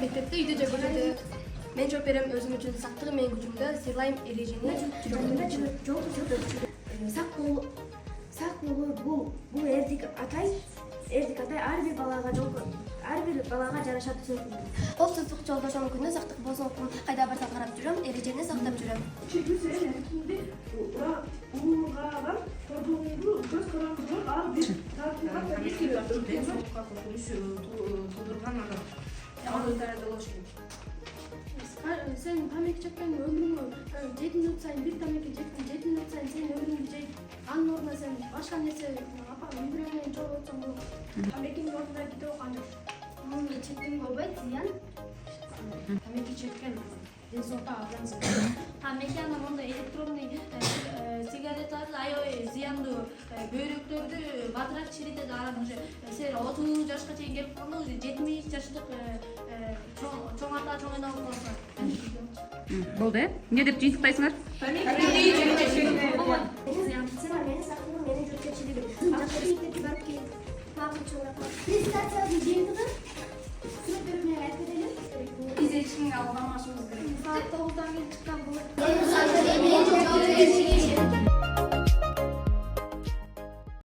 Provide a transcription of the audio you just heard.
мектепте үйдө же көчөдө. Мен жооп берем өзүм үчүн сактыгым менин күчүмдө сыйлайм эрежени. Сак болуу бул эрдик атай ар бир балага жараша түзөт. Коопсуздук жолдошом күнү сактык болсун кайда барсам карап жүрөм, эрежени сактап жүрөм. Сен тамеки чекпен өмүрүңө 7 мүнөт сайын бир тамеки жектин, 7 мүнөт сайын сен өмүрүңдү жейт. Анын ордуна сен башка нерсе апа үй бүлө менен чогуу отсоң болот. Тамекинин ордуна кетип калган. Муну чектин болбойт, зыян. Тамеки чеккен денсаулыкка абдан зарар. Тамеки анан мондой электронный сигареталарды аябай зыяндуу бөйрөктөрдү бадырак чиритет. Анан уже сен 30 жашка чейин келип калганда уже 70 жаштык чоң ата чоң эне болуп калса. Болду э? Эмне деп жыйынтыктайсыңар? Сен менин сактыгым менин жоопкерчилигим. Мектепке барып келип багып чоңойтып. Презентацияны жыйынтык